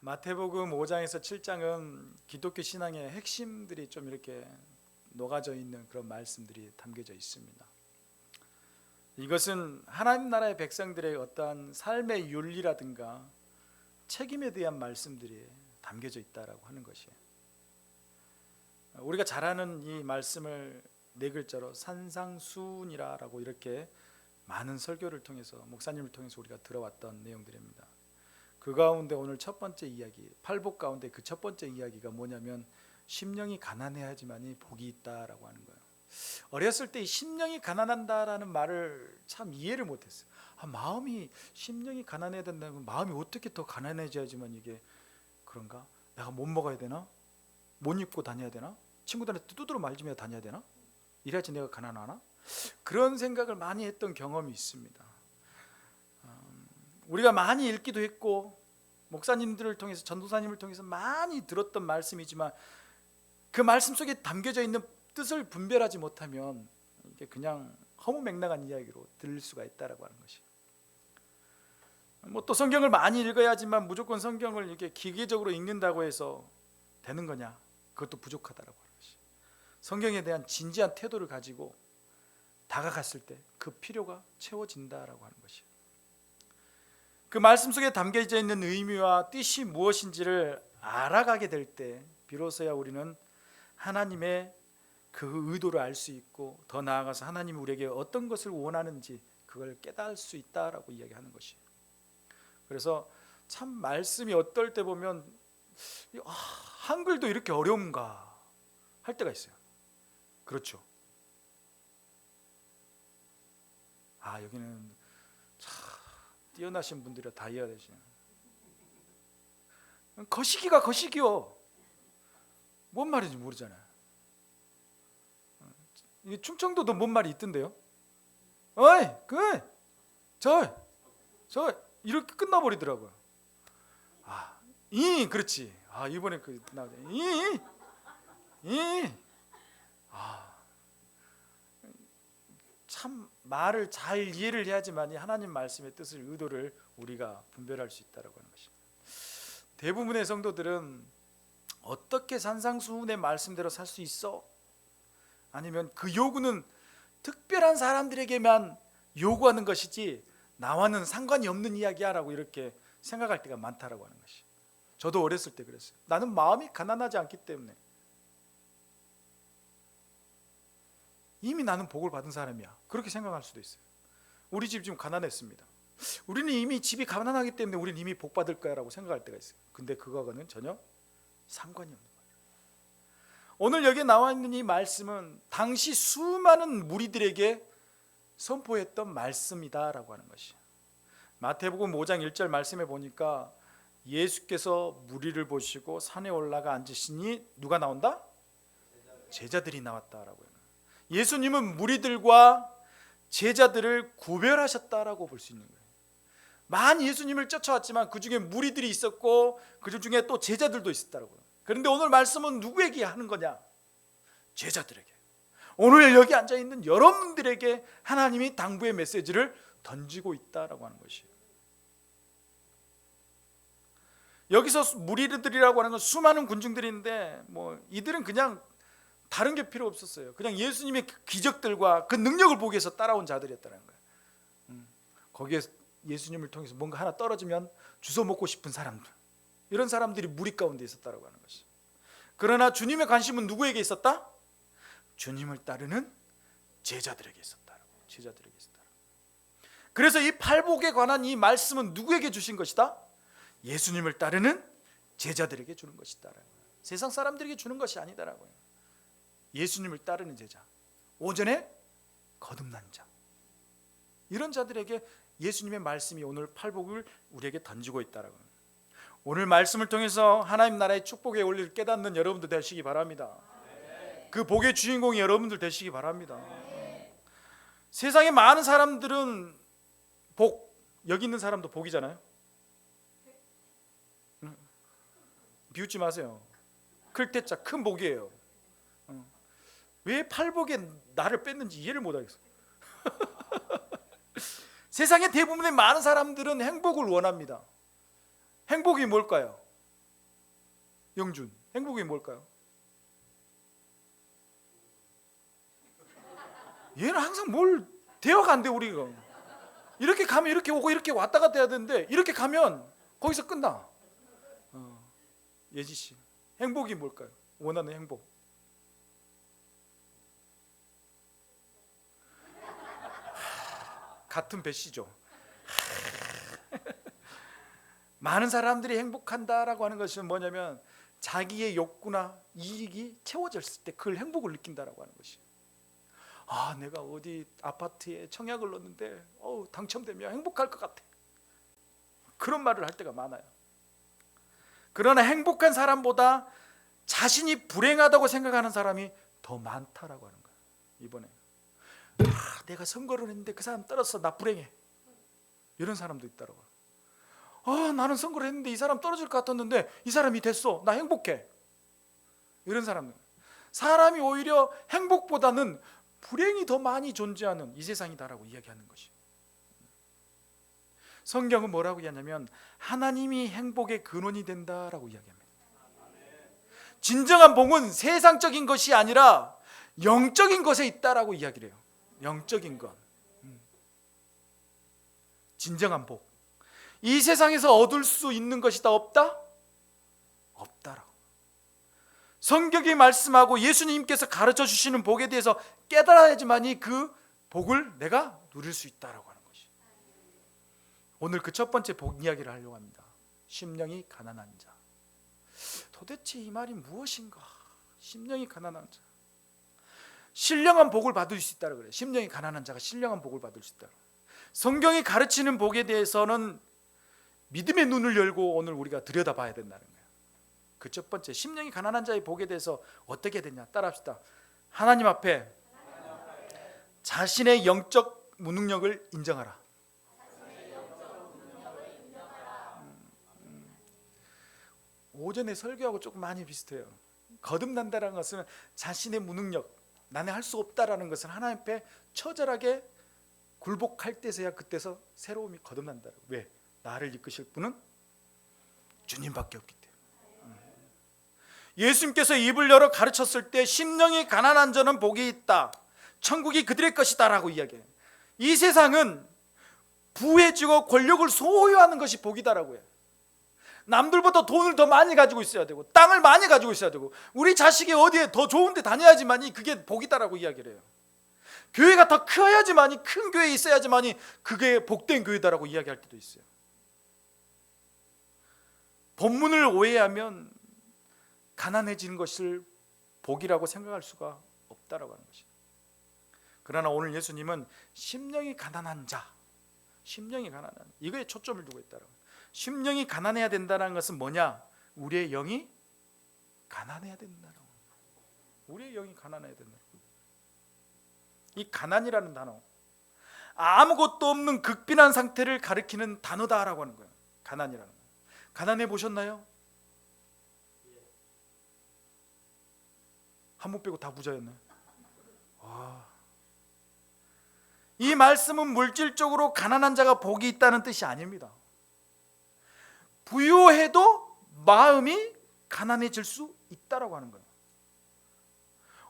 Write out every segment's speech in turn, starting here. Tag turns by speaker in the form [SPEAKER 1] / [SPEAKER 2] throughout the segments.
[SPEAKER 1] 마태복음 5장에서 7장은 기독교 신앙의 핵심들이 좀 이렇게 녹아져 있는 그런 말씀들이 담겨져 있습니다. 이것은 하나님 나라의 백성들의 어떠한 삶의 윤리라든가 책임에 대한 말씀들이 담겨져 있다라고 하는 것이에요. 우리가 잘 아는 이 말씀을 네 글자로 산상수훈이라고 이렇게 많은 설교를 통해서 목사님을 통해서 우리가 들어왔던 내용들입니다. 그 가운데 오늘 첫 번째 이야기, 팔복 가운데 그 첫 번째 이야기가 뭐냐면 심령이 가난해야지만이 복이 있다라고 하는 거예요. 어렸을 때 이 심령이 가난한다라는 말을 참 이해를 못했어요. 마음이 심령이 가난해야 된다면 마음이 어떻게 더 가난해져야지만 이게 그런가? 내가 못 먹어야 되나? 못 입고 다녀야 되나? 친구들한테 두드러 말지며 다녀야 되나? 이래야지 내가 가난하나? 그런 생각을 많이 했던 경험이 있습니다. 우리가 많이 읽기도 했고 목사님들을 통해서 전도사님을 통해서 많이 들었던 말씀이지만 그 말씀 속에 담겨져 있는 뜻을 분별하지 못하면 이게 그냥 허무맹랑한 이야기로 들릴 수가 있다라고 하는 것이. 또 성경을 많이 읽어야지만 무조건 성경을 이렇게 기계적으로 읽는다고 해서 되는 거냐? 그것도 부족하다라고 하는 것이. 성경에 대한 진지한 태도를 가지고 다가갔을 때 그 필요가 채워진다라고 하는 것이. 그 말씀 속에 담겨져 있는 의미와 뜻이 무엇인지를 알아가게 될 때 비로소야 우리는 하나님의 그 의도를 알 수 있고 더 나아가서 하나님이 우리에게 어떤 것을 원하는지 그걸 깨달을 수 있다라고 이야기하는 것이에요. 그래서 참 말씀이 어떨 때 보면 한글도 이렇게 어려운가 할 때가 있어요. 그렇죠. 여기는 참 뛰어나신 분들이 다 이해가 되시네요. 거시기가 거시기요. 뭔 말인지 모르잖아요. 이 충청도도 뭔 말이 있던데요. 어이, 저 이렇게 끝나버리더라고요. 그렇지. 이번에 나오죠. 참 말을 잘 이해를 해야지만 하나님 말씀의 뜻을 의도를 우리가 분별할 수 있다라고 하는 것입니다. 대부분의 성도들은 어떻게 산상수훈의 말씀대로 살 수 있어? 아니면 그 요구는 특별한 사람들에게만 요구하는 것이지 나와는 상관이 없는 이야기야라고 이렇게 생각할 때가 많다라고 하는 것이. 저도 어렸을 때 그랬어요. 나는 마음이 가난하지 않기 때문에 이미 나는 복을 받은 사람이야. 그렇게 생각할 수도 있어요. 우리 집 지금 가난했습니다. 우리는 이미 집이 가난하기 때문에 우리는 이미 복 받을 거야라고 생각할 때가 있어요. 근데 그거와는 전혀 상관이 없는 거예요. 오늘 여기에 나와 있는 이 말씀은 당시 수많은 무리들에게 선포했던 말씀이다라고 하는 것이에요. 마태복음 5장 1절 말씀에 보니까 예수께서 무리를 보시고 산에 올라가 앉으시니 누가 나온다? 제자들이 나왔다라고 해요. 예수님은 무리들과 제자들을 구별하셨다라고 볼 수 있는 거예요. 많이 예수님을 쫓아왔지만 그 중에 무리들이 있었고 그 중에 또 제자들도 있었다라고요. 그런데 오늘 말씀은 누구에게 하는 거냐? 제자들에게. 오늘 여기 앉아 있는 여러분들에게 하나님이 당부의 메시지를 던지고 있다라고 하는 것이에요. 여기서 무리들이라고 하는 건 수많은 군중들인데 이들은 그냥 다른 게 필요 없었어요. 그냥 예수님의 기적들과 그 능력을 보기 위해서 따라온 자들이었다는 거예요. 거기에 예수님을 통해서 뭔가 하나 떨어지면 주워 먹고 싶은 사람들, 이런 사람들이 무리 가운데 있었다라고 하는 것이. 그러나 주님의 관심은 누구에게 있었다? 주님을 따르는 제자들에게 있었다라고. 제자들에게 있었다. 그래서 이 팔복에 관한 이 말씀은 누구에게 주신 것이다? 예수님을 따르는 제자들에게 주는 것이다라고. 세상 사람들에게 주는 것이 아니다라고요. 예수님을 따르는 제자, 오전에 거듭난 자, 이런 자들에게 예수님의 말씀이 오늘 팔복을 우리에게 던지고 있다라고. 오늘 말씀을 통해서 하나님 나라의 축복의 원리를 깨닫는 여러분들 되시기 바랍니다. 그 복의 주인공이 여러분들 되시기 바랍니다. 세상에 많은 사람들은 복, 여기 있는 사람도 복이잖아요. 비웃지 마세요. 클 때자 큰 복이에요. 왜 팔복에 나를 뺐는지 이해를 못하겠어요. 세상의 대부분의 많은 사람들은 행복을 원합니다. 행복이 뭘까요? 영준, 행복이 뭘까요? 얘는 항상 뭘 대화가 안 돼. 우리가 이렇게 가면 이렇게 오고 이렇게 왔다 갔다 해야 되는데 이렇게 가면 거기서 끝나. 예지 씨, 행복이 뭘까요? 원하는 행복. 같은 배씨죠. 많은 사람들이 행복한다라고 하는 것은 뭐냐면 자기의 욕구나 이익이 채워졌을 때 그걸 행복을 느낀다라고 하는 것이. 내가 어디 아파트에 청약을 넣었는데 당첨되면 행복할 것 같아. 그런 말을 할 때가 많아요. 그러나 행복한 사람보다 자신이 불행하다고 생각하는 사람이 더 많다라고 하는 거예요. 이번에 내가 선거를 했는데 그 사람 떨어졌어, 나 불행해. 이런 사람도 있다라고. 나는 선거를 했는데 이 사람 떨어질 것 같았는데 이 사람이 됐어, 나 행복해. 이런 사람들. 사람이 오히려 행복보다는 불행이 더 많이 존재하는 이 세상이다라고 이야기하는 것이. 성경은 뭐라고 이야기하냐면 하나님이 행복의 근원이 된다라고 이야기합니다. 진정한 복은 세상적인 것이 아니라 영적인 것에 있다라고 이야기를 해요. 영적인 것. 진정한 복. 이 세상에서 얻을 수 있는 것이 다 없다? 없다라고. 성경이 말씀하고 예수님께서 가르쳐 주시는 복에 대해서 깨달아야지만이 그 복을 내가 누릴 수 있다라고 하는 것이. 오늘 그 첫 번째 복 이야기를 하려고 합니다. 심령이 가난한 자. 도대체 이 말이 무엇인가? 심령이 가난한 자. 신령한 복을 받을 수 있다고 그래요. 심령이 가난한 자가 신령한 복을 받을 수 있다. 성경이 가르치는 복에 대해서는 믿음의 눈을 열고 오늘 우리가 들여다봐야 된다는 거예요. 그 첫 번째, 심령이 가난한 자의 복에 대해서 어떻게 되냐? 따라합시다. 하나님 앞에 자신의 영적 무능력을 인정하라. 오전에 설교하고 조금 많이 비슷해요. 거듭난다는 것은 자신의 무능력, 나는 할 수 없다라는 것은 하나님 앞에 처절하게 굴복할 때서야 그때서 새로움이 거듭난다. 왜? 나를 이끄실 분은 주님밖에 없기 때문에. 예수님께서 입을 열어 가르쳤을 때 심령이 가난한 자는 복이 있다, 천국이 그들의 것이다 라고 이야기해요. 이 세상은 부해지고 권력을 소유하는 것이 복이다라고 해요. 남들보다 돈을 더 많이 가지고 있어야 되고 땅을 많이 가지고 있어야 되고 우리 자식이 어디에 더 좋은 데 다녀야지만이 그게 복이다라고 이야기를 해요. 교회가 더 커야지만이, 큰 교회에 있어야지만이 그게 복된 교회다라고 이야기할 때도 있어요. 본문을 오해하면 가난해지는 것을 복이라고 생각할 수가 없다라고 하는 것이에요. 그러나 오늘 예수님은 심령이 가난한 자, 심령이 가난한, 이거에 초점을 두고 있다라고. 심령이 가난해야 된다는 것은 뭐냐? 우리의 영이 가난해야 된다라고. 우리의 영이 가난해야 된다. 이 가난이라는 단어, 아무것도 없는 극빈한 상태를 가리키는 단어다라고 하는 거예요. 가난이라는 거. 가난해 보셨나요? 한 분 빼고 다 부자였네. 이 말씀은 물질적으로 가난한 자가 복이 있다는 뜻이 아닙니다. 부유해도 마음이 가난해질 수 있다라고 하는 거예요.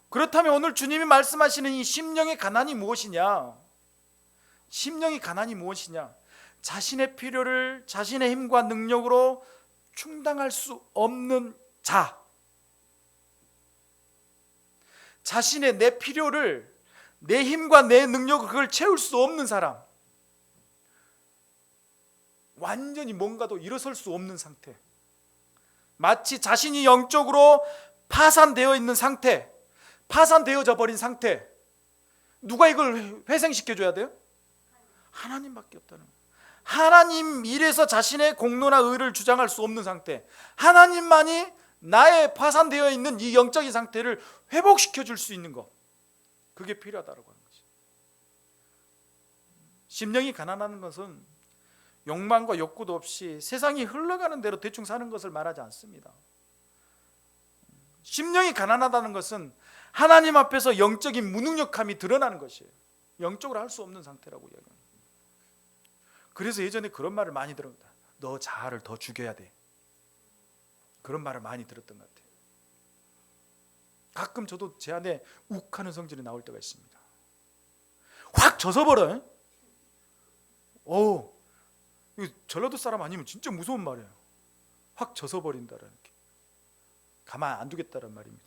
[SPEAKER 1] 그렇다면 오늘 주님이 말씀하시는 이 심령의 가난이 무엇이냐? 심령의 가난이 무엇이냐? 자신의 필요를 자신의 힘과 능력으로 충당할 수 없는 자, 자신의 내 필요를 내 힘과 내 능력으로 그걸 채울 수 없는 사람, 완전히 뭔가도 일어설 수 없는 상태, 마치 자신이 영적으로 파산되어 있는 상태, 파산되어져 버린 상태. 누가 이걸 회생시켜줘야 돼요? 하나님밖에 없다는 거예요. 하나님 일에서 자신의 공로나 의를 주장할 수 없는 상태, 하나님만이 나의 파산되어 있는 이 영적인 상태를 회복시켜 줄 수 있는 것, 그게 필요하다고 하는 거죠. 심령이 가난하는 것은 욕망과 욕구도 없이 세상이 흘러가는 대로 대충 사는 것을 말하지 않습니다. 심령이 가난하다는 것은 하나님 앞에서 영적인 무능력함이 드러나는 것이에요. 영적으로 할 수 없는 상태라고 이야기합니다. 그래서 예전에 그런 말을 많이 들었다. 너 자아를 더 죽여야 돼. 그런 말을 많이 들었던 것 같아요. 가끔 저도 제 안에 욱하는 성질이 나올 때가 있습니다. 확 젖어버려. 이거 전라도 사람 아니면 진짜 무서운 말이에요. 확 젖어버린다라는 게. 가만 안 두겠다는 말입니다.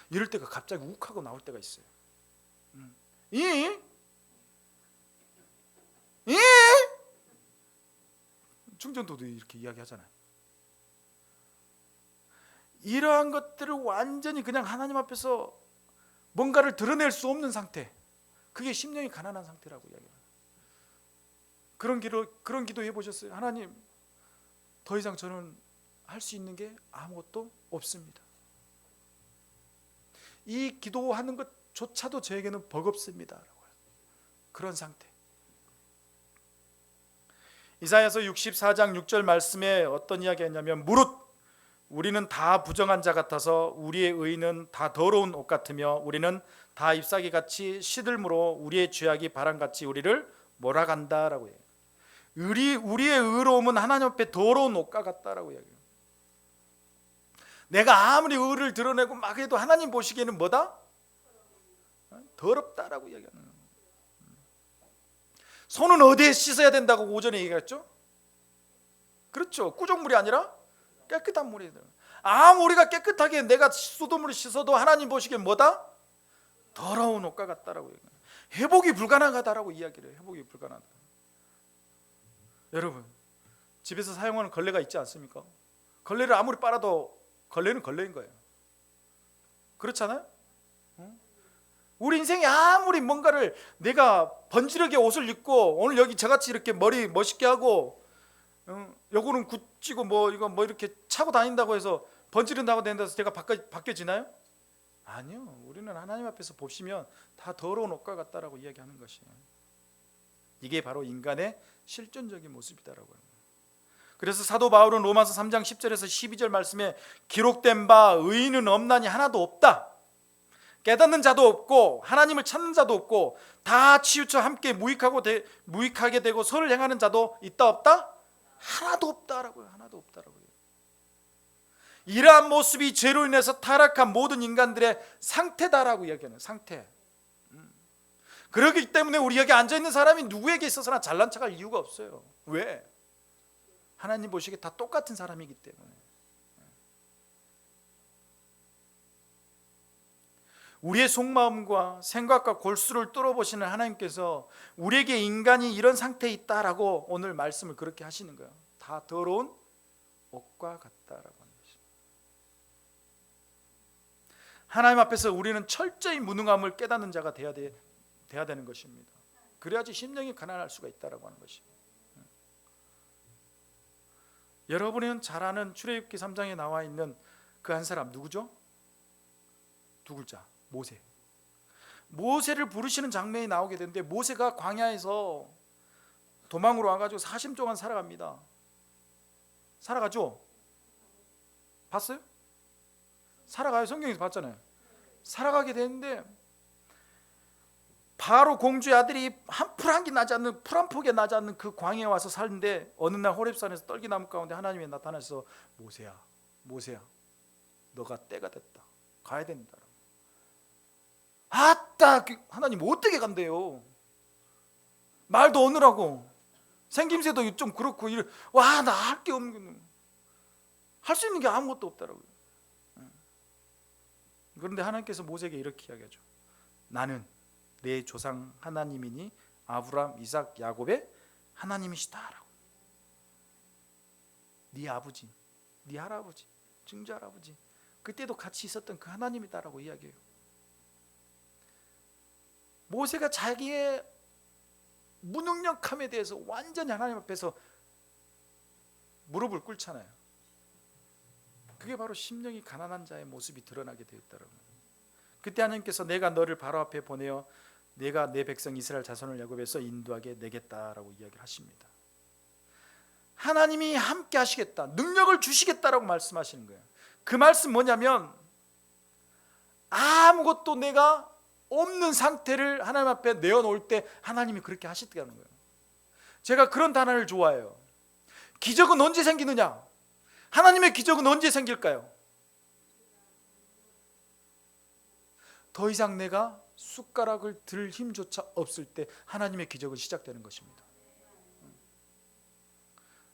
[SPEAKER 1] 이럴 때가 갑자기 욱하고 나올 때가 있어요. 충전도도 이렇게 이야기하잖아요. 이러한 것들을 완전히 그냥 하나님 앞에서 뭔가를 드러낼 수 없는 상태, 그게 심령이 가난한 상태라고 이야기해요. 그런 기도 해보셨어요? 하나님, 더 이상 저는 할 수 있는 게 아무것도 없습니다. 이 기도하는 것조차도 저에게는 버겁습니다. 그런 상태. 이사야서 64장 6절 말씀에 어떤 이야기가 있냐면, 무릇 우리는 다 부정한 자 같아서 우리의 의는 다 더러운 옷 같으며 우리는 다 잎사귀같이 시들므로 우리의 죄악이 바람같이 우리를 몰아간다라고 해요. 우리의 의로움은 하나님 앞에 더러운 옷과 같다라고 이야기해요. 내가 아무리 의를 드러내고 막 해도 하나님 보시기에는 뭐다? 더럽다라고 이야기하는 거예요. 손은 어디에 씻어야 된다고 오전에 얘기했죠? 그렇죠. 꾸정물이 아니라 깨끗한 물이에요. 아무 우리가 깨끗하게 내가 수돗물을 씻어도 하나님 보시기엔 뭐다? 더러운 옷과 같다라고 얘기해요. 회복이 불가능하다라고 이야기를 해요. 회복이 불가능하다. 여러분, 집에서 사용하는 걸레가 있지 않습니까? 걸레를 아무리 빨아도 걸레는 걸레인 거예요. 그렇잖아요? 우리 인생에 아무리 뭔가를 내가 번지르게 옷을 입고 오늘 여기 저같이 이렇게 머리 멋있게 하고 요거는 굳히고 이거 이렇게 차고 다닌다고 해서 번지른다고 된다고 제가 바뀌어지나요? 아니요. 우리는 하나님 앞에서 보시면 다 더러운 옷과 같다라고 이야기하는 것이에요. 이게 바로 인간의 실존적인 모습이다라고 합니다. 그래서 사도 바울은 로마서 3장 10절에서 12절 말씀에 기록된 바 의인은 없나니 하나도 없다. 깨닫는 자도 없고 하나님을 찾는 자도 없고 다 치우쳐 함께 무익하게 되고 선을 행하는 자도 있다 없다? 하나도 없다라고요. 하나도 없다라고요. 이러한 모습이 죄로 인해서 타락한 모든 인간들의 상태다라고 이야기하는 상태. 그렇기 때문에 우리 여기 앉아있는 사람이 누구에게 있어서나 잘난 척할 이유가 없어요. 왜? 하나님 보시기에 다 똑같은 사람이기 때문에. 우리의 속마음과 생각과 골수를 뚫어보시는 하나님께서 우리에게 인간이 이런 상태에 있다라고 오늘 말씀을 그렇게 하시는 거예요. 다 더러운 옷과 같다라고 하는 것입니다. 하나님 앞에서 우리는 철저히 무능함을 깨닫는 자가 돼야 되는 것입니다. 그래야지 심령이 가난할 수가 있다라고 하는 것입니다. 여러분은 잘 아는 출애굽기 3장에 나와 있는 그 한 사람 누구죠? 두 글자. 모세를 부르시는 장면이 나오게 되는데, 모세가 광야에서 도망으로 와가지고 40년 동안 살아갑니다. 살아가죠? 봤어요? 살아가요. 성경에서 봤잖아요. 살아가게 되는데 바로 공주의 아들이 한 풀 한 개 나지 않는, 풀 한 폭에 나지 않는 그 광야에 와서 살는데, 어느 날 호렙산에서 떨기나무 가운데 하나님이 나타나서 모세야 너가 때가 됐다. 가야 된다. 아따, 하나님 어떻게 간대요? 말도 어느라고 생김새도 좀 그렇고, 와, 나 할 게 없는, 할 수 있는 게 아무것도 없다라고요. 그런데 하나님께서 모세에게 이렇게 이야기하죠. 나는 내 조상 하나님이니 아브라함, 이삭, 야곱의 하나님이시다라고. 네 아버지, 네 할아버지, 증조 할아버지, 그때도 같이 있었던 그 하나님이다라고 이야기해요. 모세가 자기의 무능력함에 대해서 완전히 하나님 앞에서 무릎을 꿇잖아요. 그게 바로 심령이 가난한 자의 모습이 드러나게 되었다라고. 그때 하나님께서 내가 너를 바로 앞에 보내어 내가 내 백성 이스라엘 자손을 야곱에서 인도하게 내겠다라고 이야기를 하십니다. 하나님이 함께 하시겠다, 능력을 주시겠다라고 말씀하시는 거예요. 그 말씀 뭐냐면, 아무것도 내가 없는 상태를 하나님 앞에 내어놓을 때 하나님이 그렇게 하시다는 거예요. 제가 그런 단어를 좋아해요. 기적은 언제 생기느냐? 하나님의 기적은 언제 생길까요? 더 이상 내가 숟가락을 들 힘조차 없을 때 하나님의 기적은 시작되는 것입니다.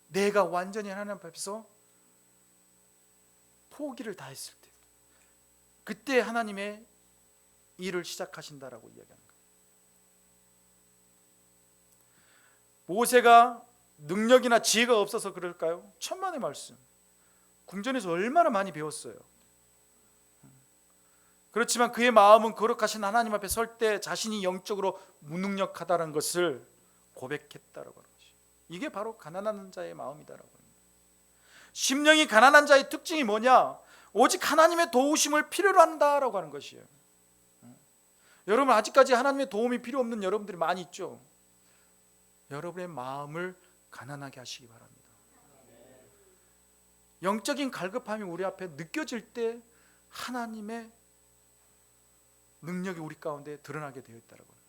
[SPEAKER 1] 내가 완전히 하나님 앞에서 포기를 다했을 때, 그때 하나님의 일을 시작하신다라고 이야기하는 거예요. 모세가 능력이나 지혜가 없어서 그럴까요? 천만의 말씀, 궁전에서 얼마나 많이 배웠어요. 그렇지만 그의 마음은 거룩하신 하나님 앞에 설 때 자신이 영적으로 무능력하다는 것을 고백했다라고 하는 것이, 이게 바로 가난한 자의 마음이다라고 합니다. 심령이 가난한 자의 특징이 뭐냐? 오직 하나님의 도우심을 필요로 한다라고 하는 것이에요. 여러분, 아직까지 하나님의 도움이 필요 없는 여러분들이 많이 있죠. 여러분의 마음을 가난하게 하시기 바랍니다. 영적인 갈급함이 우리 앞에 느껴질 때 하나님의 능력이 우리 가운데 드러나게 되어 있다라고 합니다.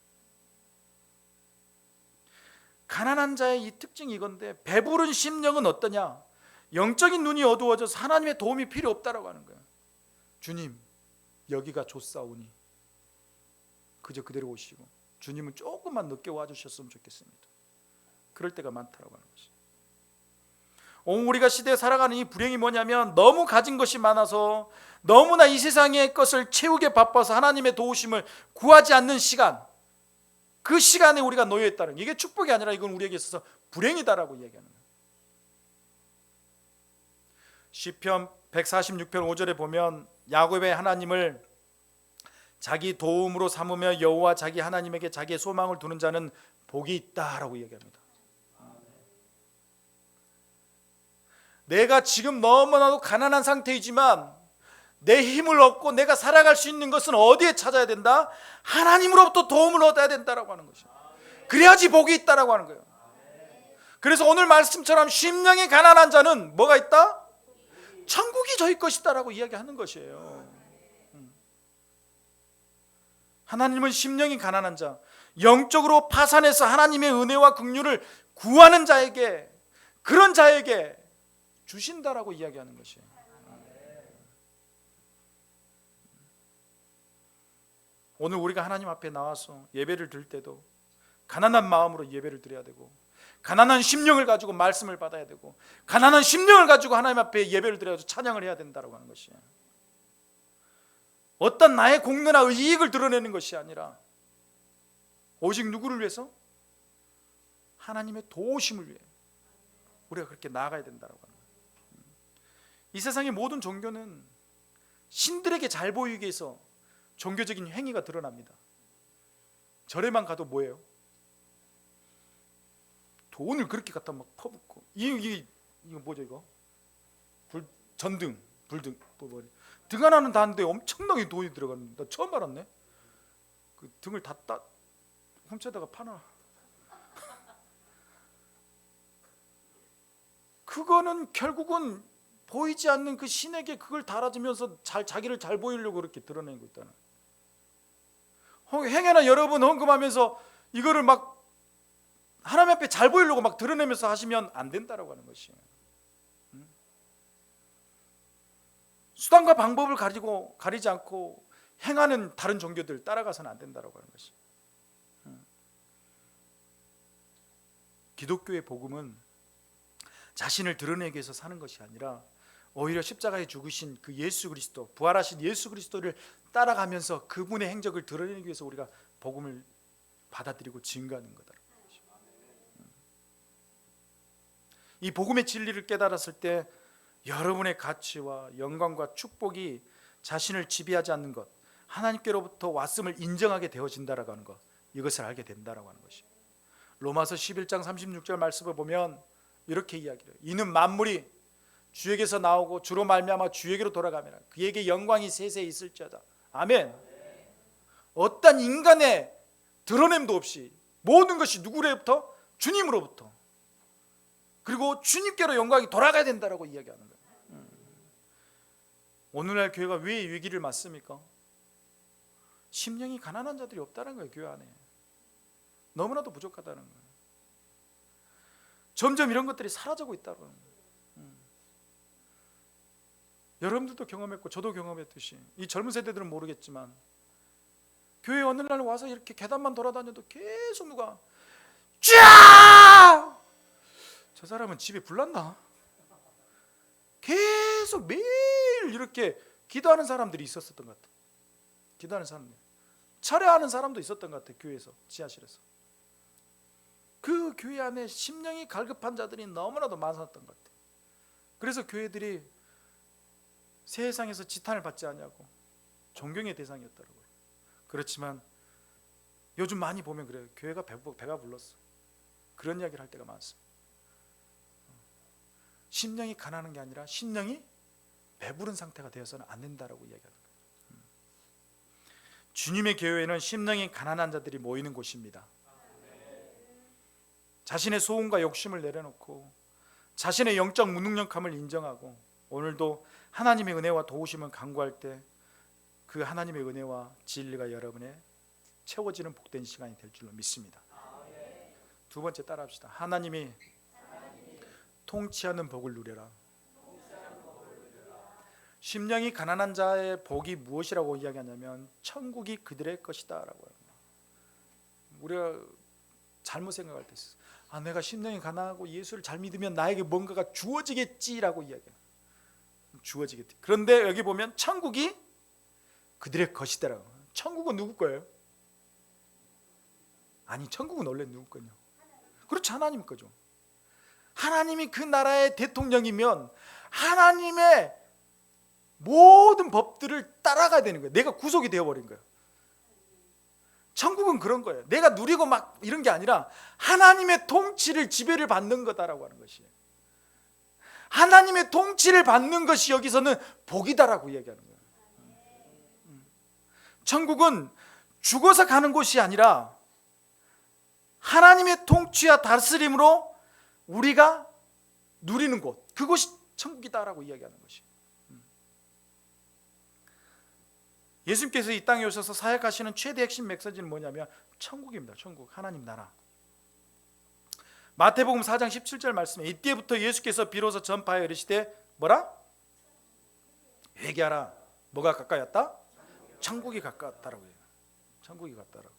[SPEAKER 1] 가난한 자의 이 특징이 이건데, 배부른 심령은 어떠냐? 영적인 눈이 어두워져서 하나님의 도움이 필요 없다라고 하는 거예요. 주님, 여기가 좋사오니 그저 그대로 오시고, 주님은 조금만 늦게 와주셨으면 좋겠습니다. 그럴 때가 많다라고 하는 것이. 오늘 우리가 시대에 살아가는 이 불행이 뭐냐면, 너무 가진 것이 많아서 너무나 이 세상의 것을 채우게 바빠서 하나님의 도우심을 구하지 않는 시간, 그 시간에 우리가 놓여 있다는, 이게 축복이 아니라 이건 우리에게 있어서 불행이다라고 이야기하는 거예요. 시편 146편 5절에 보면 야곱의 하나님을 자기 도움으로 삼으며 여호와 자기 하나님에게 자기의 소망을 두는 자는 복이 있다라고 이야기합니다. 내가 지금 너무나도 가난한 상태이지만 내 힘을 얻고 내가 살아갈 수 있는 것은 어디에 찾아야 된다? 하나님으로부터 도움을 얻어야 된다라고 하는 것이죠. 그래야지 복이 있다라고 하는 거예요. 그래서 오늘 말씀처럼 심령이 가난한 자는 뭐가 있다? 천국이 저희 것이다라고 이야기하는 것이에요. 하나님은 심령이 가난한 자, 영적으로 파산해서 하나님의 은혜와 긍휼을 구하는 자에게, 그런 자에게 주신다라고 이야기하는 것이에요. 오늘 우리가 하나님 앞에 나와서 예배를 드릴 때도 가난한 마음으로 예배를 드려야 되고, 가난한 심령을 가지고 말씀을 받아야 되고, 가난한 심령을 가지고 하나님 앞에 예배를 드려서 찬양을 해야 된다고 하는 것이에요. 어떤 나의 공로나 이익을 드러내는 것이 아니라 오직 누구를 위해서? 하나님의 도우심을 위해 우리가 그렇게 나아가야 된다고 하는 거예요. 이 세상의 모든 종교는 신들에게 잘 보이기 위해서 종교적인 행위가 드러납니다. 절에만 가도 뭐예요? 돈을 그렇게 갖다 막 퍼붓고, 이거 뭐죠 이거? 전등, 불등, 등 하나는 다는데 엄청나게 돈이 들어가는, 나 처음 알았네. 그 등을 다 훔쳐다가 파나? 그거는 결국은 보이지 않는 그 신에게 그걸 달아주면서 자기를 잘 보이려고 그렇게 드러내고 있다는. 행여나 여러분 헌금하면서 이거를 막 하나님 앞에 잘 보이려고 막 드러내면서 하시면 안 된다라고 하는 것이에요. 수단과 방법을 가리지 않고 행하는 다른 종교들 따라가서는 안 된다라고 하는 것이. 기독교의 복음은 자신을 드러내기 위해서 사는 것이 아니라 오히려 십자가에 죽으신 그 예수 그리스도, 부활하신 예수 그리스도를 따라가면서 그분의 행적을 드러내기 위해서 우리가 복음을 받아들이고 증거하는 거다. 이 복음의 진리를 깨달았을 때 여러분의 가치와 영광과 축복이 자신을 지배하지 않는 것, 하나님께로부터 왔음을 인정하게 되어진다라고 하는 것, 이것을 알게 된다라고 하는 것이. 로마서 11장 36절 말씀을 보면 이렇게 이야기해요. 이는 만물이 주에게서 나오고 주로 말미암아 주에게로 돌아가면 그에게 영광이 세세 있을지어다. 아멘. 어떤 인간의 드러냄도 없이 모든 것이 누구로부터? 주님으로부터. 그리고 주님께로 영광이 돌아가야 된다라고 이야기하는 거예요. 오늘날 교회가 왜 위기를 맞습니까? 심령이 가난한 자들이 없다는 거예요. 교회 안에 너무나도 부족하다는 거예요. 점점 이런 것들이 사라지고 있다는 거예요. 여러분들도 경험했고 저도 경험했듯이 이 젊은 세대들은 모르겠지만 교회 어느 날 와서 이렇게 계단만 돌아다녀도 계속 누가 쫙! 저 사람은 집에 불났나? 계속 매일 이렇게 기도하는 사람들이 있었던 것 같아. 기도하는 사람들, 철회하는 사람도 있었던 것 같아. 교회에서, 지하실에서. 그 교회 안에 심령이 갈급한 자들이 너무나도 많았던 것 같아. 그래서 교회들이 세상에서 지탄을 받지 않냐고 존경의 대상이었더라고요. 그렇지만 요즘 많이 보면 그래요. 교회가 배가 불렀어. 그런 이야기를 할 때가 많습니다. 심령이 가난한 게 아니라 심령이 배부른 상태가 되어서는 안 된다라고 이야기하는 거예요. 주님의 교회는 심령이 가난한 자들이 모이는 곳입니다. 자신의 소원과 욕심을 내려놓고 자신의 영적 무능력함을 인정하고 오늘도 하나님의 은혜와 도우심을 간구할 때 그 하나님의 은혜와 진리가 여러분의 채워지는 복된 시간이 될 줄로 믿습니다. 두 번째 따라합시다. 하나님이 통치하는 복을 누려라. 심령이 가난한 자의 복이 무엇이라고 이야기하냐면 천국이 그들의 것이다 라고 합니다. 우리가 잘못 생각할 때 있어요. 내가 심령이 가난하고 예수를 잘 믿으면 나에게 뭔가가 주어지겠지라고 이야기해요. 주어지겠지. 그런데 여기 보면 천국이 그들의 것이다라고. 천국은 누구 거예요? 아니, 천국은 원래 누구 거냐? 그렇죠, 하나님 거죠. 하나님이 그 나라의 대통령이면 하나님의 모든 법들을 따라가야 되는 거예요. 내가 구속이 되어버린 거예요. 천국은 그런 거예요. 내가 누리고 막 이런 게 아니라 하나님의 통치를 지배를 받는 거다라고 하는 것이에요. 하나님의 통치를 받는 것이 여기서는 복이다라고 이야기하는 거예요. 천국은 죽어서 가는 곳이 아니라 하나님의 통치와 다스림으로 우리가 누리는 곳, 그곳이 천국이다라고 이야기하는 것이에요. 예수님께서 이 땅에 오셔서 사역하시는 최대 핵심 메시지는 뭐냐면 천국입니다. 천국, 하나님 나라. 마태복음 4장 17절 말씀에 이때부터 예수께서 비로소 전파하여 이르시되 뭐라? 회개하라. 뭐가 가까이 왔다? 천국이 가까웠다라고 해요. 천국이 가까웠다라고.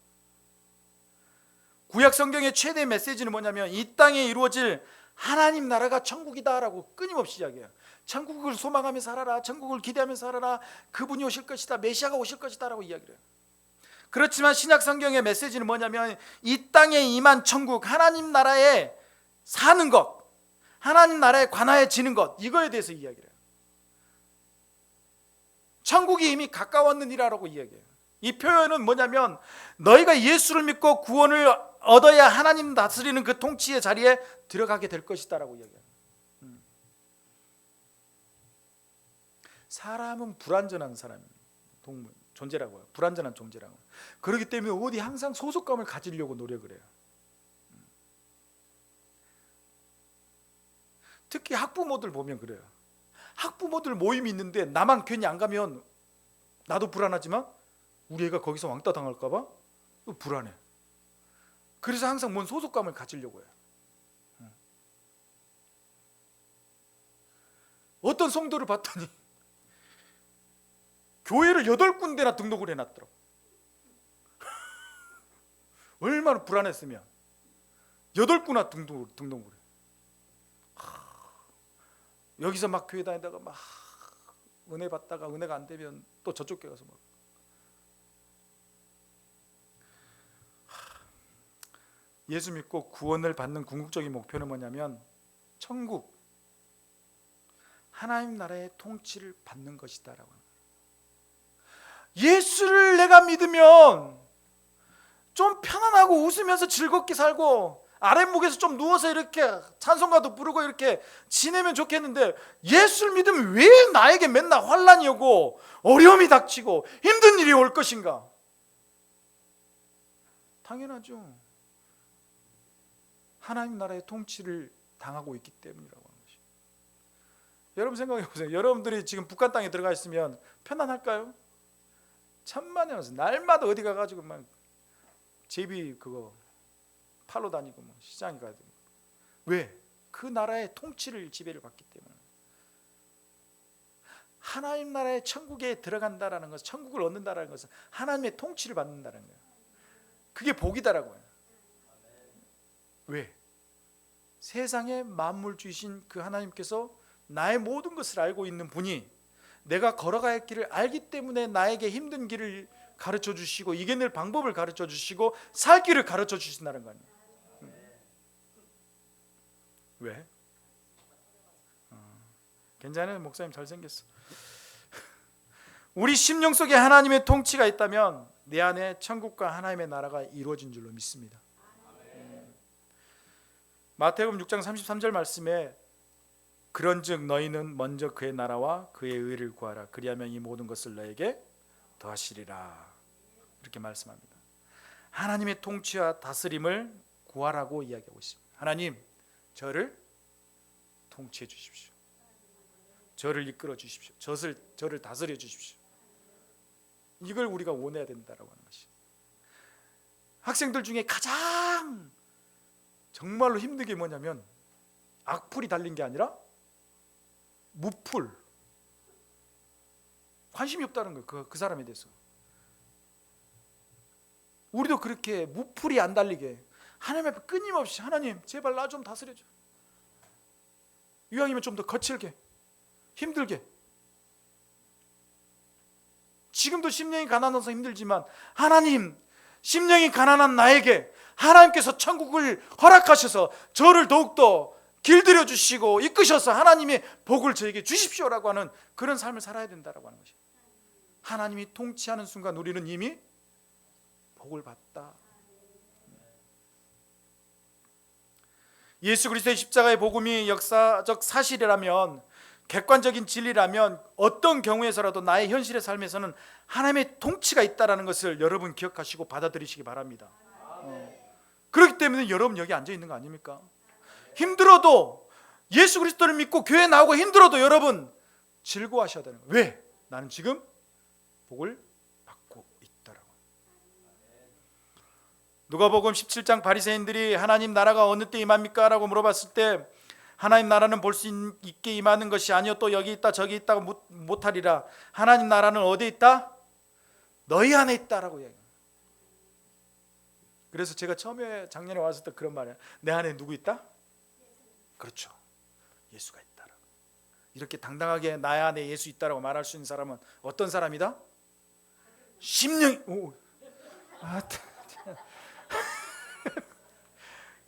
[SPEAKER 1] 구약 성경의 최대 메시지는 뭐냐면 이 땅에 이루어질 하나님 나라가 천국이다라고 끊임없이 이야기해요. 천국을 소망하며 살아라. 천국을 기대하며 살아라. 그분이 오실 것이다. 메시아가 오실 것이다라고 이야기를 해요. 그렇지만 신약 성경의 메시지는 뭐냐면 이 땅에 임한 천국, 하나님 나라에 사는 것, 하나님 나라에 관하여지는 것, 이거에 대해서 이야기를 해요. 천국이 이미 가까웠느니라라고 이야기해요. 이 표현은 뭐냐면 너희가 예수를 믿고 구원을 얻어야 하나님 다스리는 그 통치의 자리에 들어가게 될 것이다라고 이야기해요. 사람은 불완전한 사람, 동물, 존재라고 해요. 불완전한 존재라고. 그렇기 때문에 어디 항상 소속감을 가지려고 노력을 해요. 특히 학부모들 보면 그래요. 학부모들 모임이 있는데 나만 괜히 안 가면 나도 불안하지만 우리 애가 거기서 왕따 당할까 봐 불안해. 그래서 항상 뭔 소속감을 가지려고 해요. 어떤 성도를 봤더니 교회를 8군데나 등록을 해놨더라고. 얼마나 불안했으면 8군데나 등록을 해. 여기서 막 교회 다니다가 막 은혜 받다가 은혜가 안 되면 또 저쪽 교회 가서 막. 예수 믿고 구원을 받는 궁극적인 목표는 뭐냐면 천국, 하나님 나라의 통치를 받는 것이다라고 합니다. 예수를 내가 믿으면 좀 편안하고 웃으면서 즐겁게 살고 아랫목에서 좀 누워서 이렇게 찬송가도 부르고 이렇게 지내면 좋겠는데 예수를 믿으면 왜 나에게 맨날 환난이 오고 어려움이 닥치고 힘든 일이 올 것인가? 당연하죠. 하나님 나라의 통치를 당하고 있기 때문이라고 하는 것이. 여러분 생각해 보세요. 여러분들이 지금 북한 땅에 들어가 있으면 편안할까요? 천만에 와서 날마다 어디 가가지고 막 제비 그거 팔러 다니고 뭐 시장에 가야 되고. 왜? 그 나라의 통치를 지배를 받기 때문에. 하나님 나라의 천국에 들어간다라는 것은, 천국을 얻는다라는 것은 하나님의 통치를 받는다는 거예요. 그게 복이다라고요. 왜? 세상의 만물 주신 그 하나님께서 나의 모든 것을 알고 있는 분이 내가 걸어가야 할 길을 알기 때문에 나에게 힘든 길을 가르쳐 주시고 이겨낼 방법을 가르쳐 주시고 살 길을 가르쳐 주신다는 거 아니에요. 왜? 괜찮아요. 목사님 잘생겼어. 우리 심령 속에 하나님의 통치가 있다면 내 안에 천국과 하나님의 나라가 이루어진 줄로 믿습니다. 마태복음 6장 33절 말씀에 그런즉 너희는 먼저 그의 나라와 그의 의를 구하라. 그리하면 이 모든 것을 너에게 더하시리라. 이렇게 말씀합니다. 하나님의 통치와 다스림을 구하라고 이야기하고 있습니다. 하나님, 저를 통치해 주십시오. 저를 이끌어 주십시오. 저를 다스려 주십시오. 이걸 우리가 원해야 된다라고 하는 것이. 학생들 중에 가장 정말로 힘든 게 뭐냐면 악플이 달린 게 아니라 무풀, 관심이 없다는 거예요. 그 사람에 대해서. 우리도 그렇게 무풀이 안 달리게 하나님 앞에 끊임없이 하나님 제발 나 좀 다스려줘. 이왕이면 좀 더 거칠게, 힘들게. 지금도 심령이 가난해서 힘들지만 하나님, 심령이 가난한 나에게 하나님께서 천국을 허락하셔서 저를 더욱더 길들여 주시고 이끄셔서 하나님의 복을 저에게 주십시오라고 하는 그런 삶을 살아야 된다라고 하는 것이에요. 하나님이 통치하는 순간 우리는 이미 복을 받다. 예수 그리스도의 십자가의 복음이 역사적 사실이라면, 객관적인 진리라면 어떤 경우에서라도 나의 현실의 삶에서는 하나님의 통치가 있다는 것을 여러분 기억하시고 받아들이시기 바랍니다. 그렇기 때문에 여러분 여기 앉아 있는 거 아닙니까? 힘들어도 예수 그리스도를 믿고 교회 나오고 힘들어도 여러분 즐거워하셔야 되는 거예요. 왜? 나는 지금 복을 받고 있다라고. 누가복음 17장 바리새인들이 하나님 나라가 어느 때 임합니까? 라고 물어봤을 때 하나님 나라는 볼 수 있게 임하는 것이 아니요 또 여기 있다 저기 있다고 못하리라. 하나님 나라는 어디에 있다? 너희 안에 있다라고 이야기해요. 그래서 제가 처음에 작년에 왔을 때 그런 말이에요. 내 안에 누구 있다? 그렇죠. 예수가 있다. 이렇게 당당하게 나 안에 예수 있다라고 말할 수 있는 사람은 어떤 사람이다? 심령이.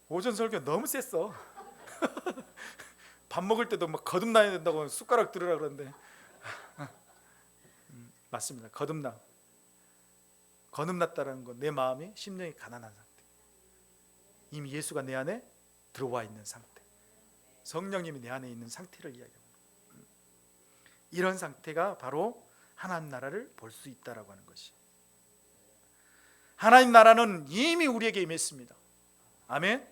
[SPEAKER 1] 오전 설교 너무 셌어. 밥 먹을 때도 막 거듭나야 된다고 숟가락 들으라 그러는데 맞습니다. 거듭났다는 건 내 마음이 심령이 가난한 상태, 이미 예수가 내 안에 들어와 있는 상태, 성령님이 내 안에 있는 상태를 이야기합니다. 이런 상태가 바로 하나님 나라를 볼 수 있다라고 하는 것이. 하나님 나라는 이미 우리에게 임했습니다. 아멘.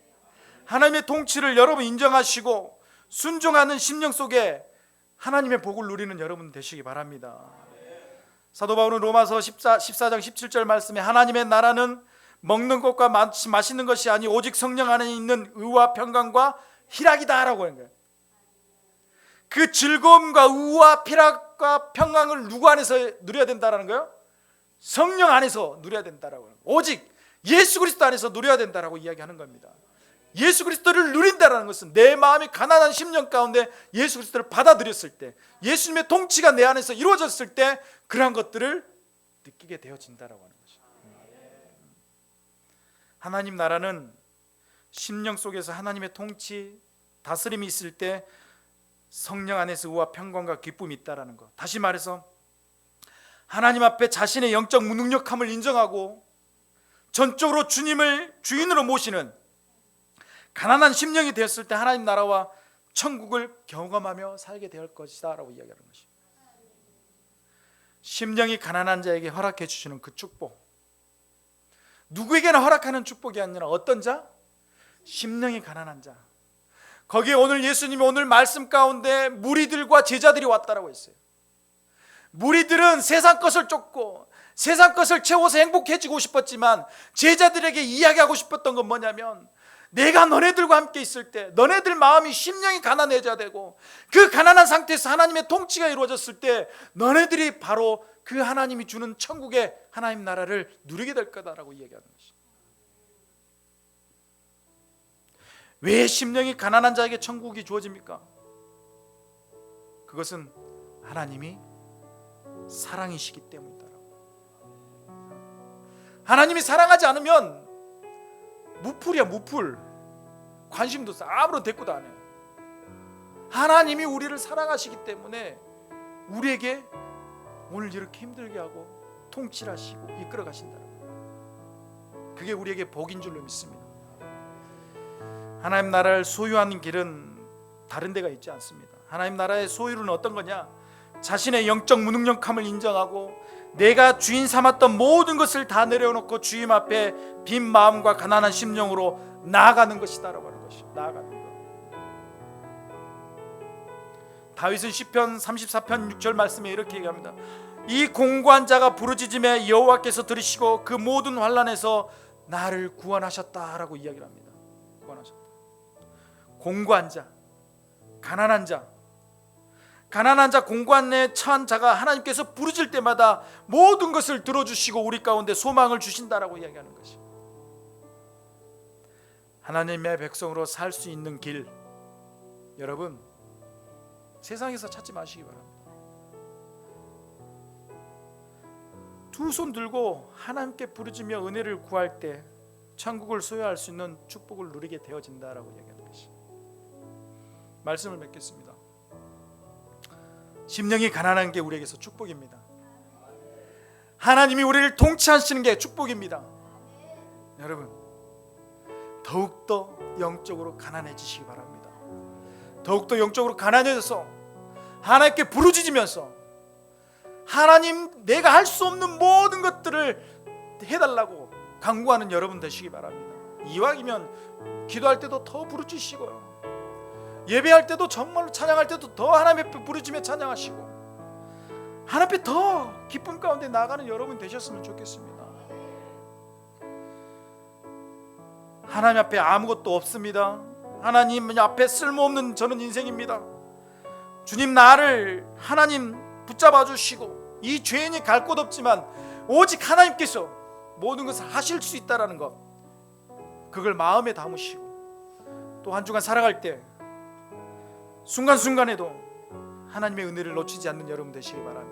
[SPEAKER 1] 하나님의 통치를 여러분 인정하시고 순종하는 심령 속에 하나님의 복을 누리는 여러분 되시기 바랍니다. 사도 바울은 로마서 14장 17절 말씀에 하나님의 나라는 먹는 것과 마시는 것이 아니 오직 성령 안에 있는 의와 평강과 희락이다라고 하는 거예요. 그 즐거움과 의와 희락과 평강을 누구 안에서 누려야 된다라는 거예요? 성령 안에서 누려야 된다라고 하는 거예요. 오직 예수 그리스도 안에서 누려야 된다라고 이야기하는 겁니다. 예수 그리스도를 누린다는 것은 내 마음이 가난한 심령 가운데 예수 그리스도를 받아들였을 때, 예수님의 통치가 내 안에서 이루어졌을 때 그러한 것들을 느끼게 되어진다라고 하는 것이죠. 하나님 나라는 심령 속에서 하나님의 통치, 다스림이 있을 때 성령 안에서 의와 평강과 기쁨이 있다라는 것. 다시 말해서 하나님 앞에 자신의 영적 무능력함을 인정하고 전적으로 주님을 주인으로 모시는 가난한 심령이 되었을 때 하나님 나라와 천국을 경험하며 살게 될 것이다 라고 이야기하는 것입니다. 심령이 가난한 자에게 허락해 주시는 그 축복, 누구에게나 허락하는 축복이 아니라 어떤 자? 심령이 가난한 자. 거기에 오늘 예수님이 오늘 말씀 가운데 무리들과 제자들이 왔다라고 했어요. 무리들은 세상 것을 쫓고 세상 것을 채워서 행복해지고 싶었지만 제자들에게 이야기하고 싶었던 건 뭐냐면 내가 너네들과 함께 있을 때 너네들 마음이 심령이 가난해져야 되고, 그 가난한 상태에서 하나님의 통치가 이루어졌을 때 너네들이 바로 그 하나님이 주는 천국의 하나님 나라를 누리게 될 거다라고 이야기하는 것입니다. 왜 심령이 가난한 자에게 천국이 주어집니까? 그것은 하나님이 사랑이시기 때문이다. 하나님이 사랑하지 않으면 무풀이야, 무풀. 관심도 없어. 아무런 대꾸도 안 해요. 하나님이 우리를 사랑하시기 때문에 우리에게 오늘 이렇게 힘들게 하고 통치를 하시고 이끌어 가신다. 그게 우리에게 복인 줄로 믿습니다. 하나님 나라를 소유하는 길은 다른 데가 있지 않습니다. 하나님 나라의 소유는 어떤 거냐? 자신의 영적 무능력함을 인정하고 내가 주인 삼았던 모든 것을 다 내려놓고 주님 앞에 빈 마음과 가난한 심령으로 나아가는 것이다라고 하는 것이죠. 나아가는 것. 다윗은 시편 34편 6절 말씀에 이렇게 얘기합니다. 이 공고한 자가 부르짖음에 여호와께서 들으시고 그 모든 환난에서 나를 구원하셨다라고 이야기를 합니다. 구원하셨다. 공고한 자, 가난한 자, 공고한에 처한 자가 하나님께서 부르짖을 때마다 모든 것을 들어주시고 우리 가운데 소망을 주신다라고 이야기하는 것이, 하나님의 백성으로 살 수 있는 길, 여러분 세상에서 찾지 마시기 바랍니다. 두 손 들고 하나님께 부르짖으며 은혜를 구할 때 천국을 소유할 수 있는 축복을 누리게 되어진다라고 이야기하는 것이. 말씀을 맺겠습니다. 심령이 가난한 게 우리에게서 축복입니다. 하나님이 우리를 통치하시는 게 축복입니다. 여러분 더욱더 영적으로 가난해지시기 바랍니다. 더욱더 영적으로 가난해져서 하나님께 부르짖으면서 하나님 내가 할 수 없는 모든 것들을 해달라고 간구하는 여러분 되시기 바랍니다. 이왕이면 기도할 때도 더 부르짖으시고요, 예배할 때도 정말로 찬양할 때도 더 하나님 앞에 부르짖으며 찬양하시고 하나님 앞에 더 기쁨 가운데 나가는 여러분 되셨으면 좋겠습니다. 하나님 앞에 아무것도 없습니다. 하나님 앞에 쓸모없는 저는 인생입니다. 주님 나를 하나님 붙잡아 주시고 이 죄인이 갈 곳 없지만 오직 하나님께서 모든 것을 하실 수 있다라는 것, 그걸 마음에 담으시고 또 한 주간 살아갈 때 순간순간에도 하나님의 은혜를 놓치지 않는 여러분 되시기 바랍니다.